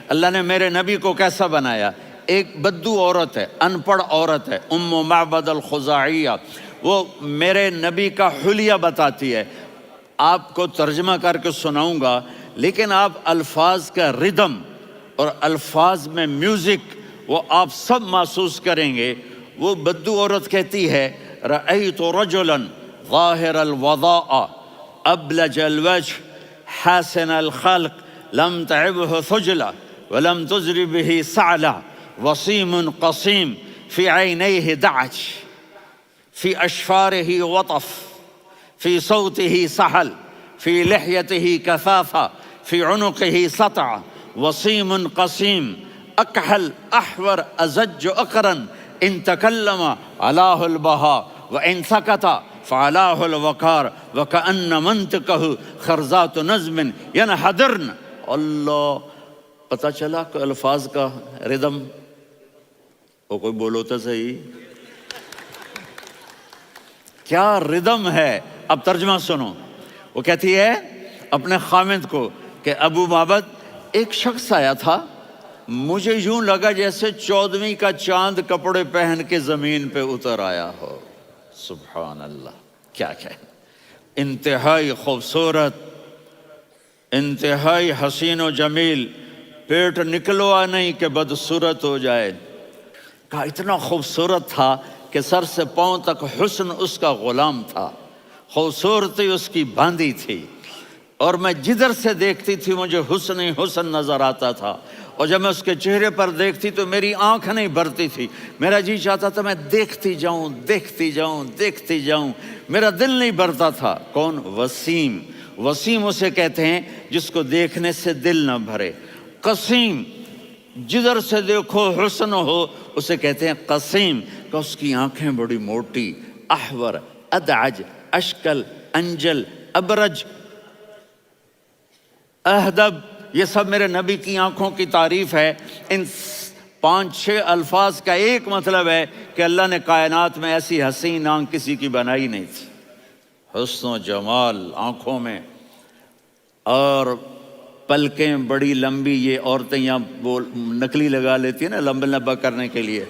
اللہ نے میرے نبی کو کیسا بنایا؟ ایک بدو عورت ہے، ان پڑھ عورت ہے، ام معبد الخزاعیہ، وہ میرے نبی کا حلیہ بتاتی ہے۔ آپ کو ترجمہ کر کے سناؤں گا، لیکن آپ الفاظ کا ردم اور الفاظ میں میوزک وہ آپ سب محسوس کریں گے۔ وہ بدو عورت کہتی ہے رأیت رجلا ظاہر الوضاء ابلج الوجه حاسن الخلق لم تعبه ثجلة ولم تزر به سعلة وصيم قصيم في عينيه دعج في أشفاره وطف في صوته سحل في لحيته كثافة في عنقه سطع وصيم قصيم أكحل أحور أزج أقرن إن تكلم علاه البهاء وإن سكت فعلاه الوقار وكأن منطقه خرزات نظم ينحدرن۔ اللہ، پتہ چلا کہ الفاظ کا ردم، وہ کوئی بولو تو صحیح، کیا ردم ہے۔ اب ترجمہ سنو۔ وہ کہتی ہے اپنے خامند کو کہ ابو معبد، ایک شخص آیا تھا، مجھے یوں لگا جیسے 14ویں کا چاند کپڑے پہن کے زمین پہ اتر آیا ہو۔ سبحان اللہ، کیا انتہائی خوبصورت، انتہائی حسین و جمیل، پیٹ نکلوا نہیں کہ بدصورت ہو جائے۔ کہا اتنا خوبصورت تھا کہ سر سے پاؤں تک حسن اس کا غلام تھا، خوبصورتی اس کی باندھی تھی، اور میں جدھر سے دیکھتی تھی مجھے حسن ہی حسن نظر آتا تھا، اور جب میں اس کے چہرے پر دیکھتی تو میری آنکھ نہیں بھرتی تھی، میرا جی چاہتا تھا میں دیکھتی جاؤں دیکھتی جاؤں دیکھتی جاؤں، میرا دل نہیں بھرتا تھا۔ کون؟ وسیم۔ وسیم اسے کہتے ہیں جس کو دیکھنے سے دل نہ بھرے۔ قسیم، جدھر سے دیکھو حسن ہو، اسے کہتے ہیں قسیم، کہ اس کی آنکھیں بڑی موٹی، احور، ادعج، اشکل، انجل، ابرج، اہدب، یہ سب میرے نبی کی آنکھوں کی تعریف ہے۔ ان 5-6 الفاظ کا ایک مطلب ہے کہ اللہ نے کائنات میں ایسی حسین آنکھ کسی کی بنائی نہیں تھی۔ حسن و جمال آنکھوں میں، اور پلکیں بڑی لمبی، یہ عورتیں یہاں نکلی لگا لیتی ہیں نا لمبا لمبا کرنے کے لیے،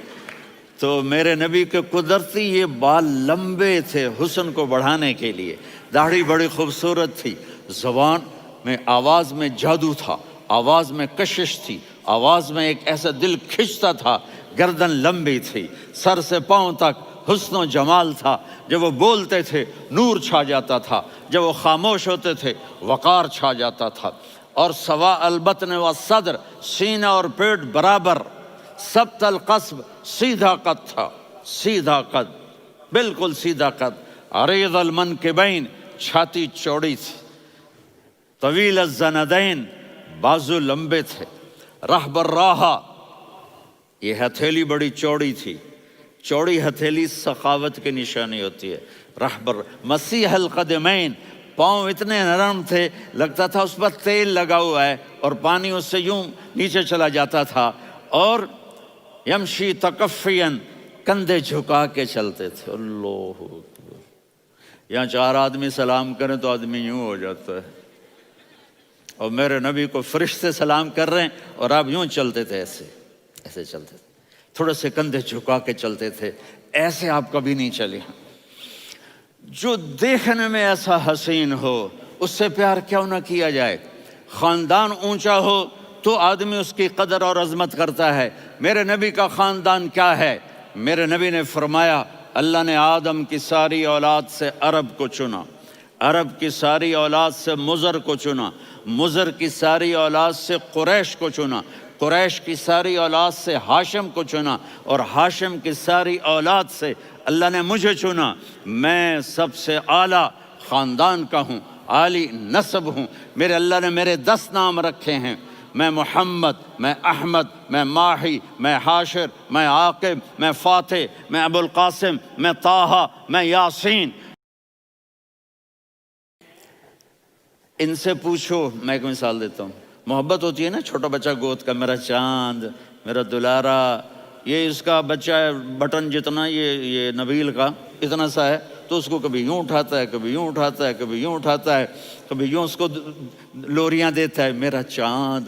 تو میرے نبی کے قدرتی یہ بال لمبے تھے حسن کو بڑھانے کے لیے۔ داڑھی بڑی خوبصورت تھی، زبان میں، آواز میں جادو تھا، آواز میں کشش تھی، آواز میں ایک ایسا دل کھنچتا تھا، گردن لمبی تھی، سر سے پاؤں تک حسن و جمال تھا۔ جب وہ بولتے تھے نور چھا جاتا تھا، جب وہ خاموش ہوتے تھے وقار چھا جاتا تھا۔ اور سوا البطن و صدر، سینہ اور پیٹ برابر، سبت القصب، سیدھا قد تھا، سیدھا قد، بالکل سیدھا قد۔ عریض المنکبین، چھاتی چوڑی تھی۔ طویل الزندین، بازو لمبے تھے۔ رحب الراحہ، یہ ہتھیلی بڑی چوڑی تھی، چوڑی ہتھیلی سخاوت کی نشانی ہوتی ہے۔ رحب مسیح القدمین، پاؤں اتنے نرم تھے لگتا تھا اس پر تیل لگا ہوا ہے، اور پانی اس سے یوں نیچے چلا جاتا تھا۔ اور یمشی تکفین، کندھے جھکا کے چلتے تھے۔ اللہ اکبر، یہاں 4 آدمی سلام کریں تو آدمی یوں ہو جاتا ہے، اور میرے نبی کو فرشتے سلام کر رہے ہیں اور آپ یوں چلتے تھے، ایسے ایسے چلتے تھے، تھوڑے سے کندھے جھکا کے چلتے تھے، ایسے آپ کبھی نہیں چلے۔ جو دیکھنے میں ایسا حسین ہو اس سے پیار کیوں نہ کیا جائے۔ خاندان اونچا ہو تو آدمی اس کی قدر اور عظمت کرتا ہے۔ میرے نبی کا خاندان کیا ہے؟ میرے نبی نے فرمایا اللہ نے آدم کی ساری اولاد سے عرب کو چنا، عرب کی ساری اولاد سے مضر کو چنا، مضر کی ساری اولاد سے قریش کو چنا، قریش کی ساری اولاد سے ہاشم کو چنا، اور ہاشم کی ساری اولاد سے اللہ نے مجھے چنا۔ میں سب سے اعلیٰ خاندان کا ہوں، عالی نسب ہوں۔ میرے اللہ نے میرے 10 نام رکھے ہیں، میں محمد، میں احمد، میں ماہی، میں حاشر، میں عاقب، میں فاتح، میں ابو القاسم، میں طٰہٰ، میں یاسین۔ ان سے پوچھو، میں ایک مثال دیتا ہوں، محبت ہوتی ہے نا، چھوٹا بچہ گود کا، میرا چاند، میرا دلارا، یہ اس کا بچہ ہے بٹن جتنا، یہ نبیل کا اتنا سا ہے، تو اس کو کبھی یوں اٹھاتا ہے، کبھی یوں اٹھاتا ہے، کبھی یوں اٹھاتا ہے، کبھی یوں اس کو لوریاں دیتا ہے، میرا چاند۔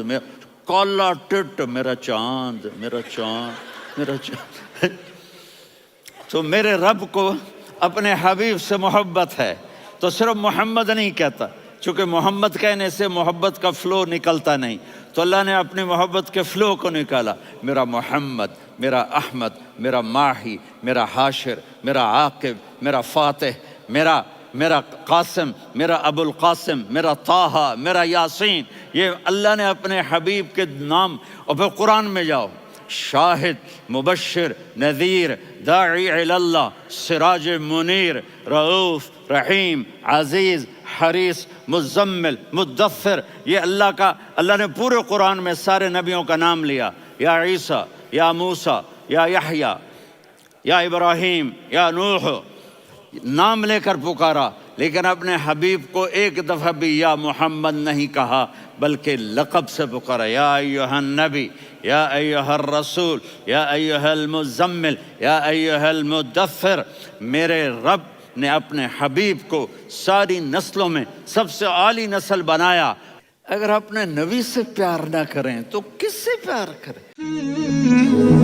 کالا ٹٹ، میرا چاند، میرا چاند، میرا چاند۔ تو میرے رب کو اپنے حبیب سے محبت ہے، تو صرف محمد نہیں کہتا، چونکہ محمد کہنے سے محبت کا فلو نکلتا نہیں، تو اللہ نے اپنی محبت کے فلو کو نکالا، میرا محمد، میرا احمد، میرا ماہی، میرا حاشر، میرا عاقب، میرا فاتح، میرا قاسم، میرا ابو القاسم، میرا طٰہٰ، میرا یاسین، یہ اللہ نے اپنے حبیب کے نام۔ اور پھر قرآن میں جاؤ، شاہد، مبشر، نذیر، داعی الی اللہ، سراج منیر، رؤوف، رحیم، عزیز، حریص، مزمل، مدثر، یہ اللہ نے پورے قرآن میں سارے نبیوں کا نام لیا، یا عیسیٰ، یا موسیٰ، یا یحییٰ، یا ابراہیم، یا نوح، نام لے کر پکارا، لیکن اپنے حبیب کو ایک دفعہ بھی یا محمد نہیں کہا، بلکہ لقب سے پکارا، یا ایھا النبی، یا ایھا الرسول، یا ایھا المزمل، یا ایھا المدثر۔ میرے رب نے اپنے حبیب کو ساری نسلوں میں سب سے عالی نسل بنایا۔ اگر اپنے نبی سے پیار نہ کریں تو کس سے پیار کریں؟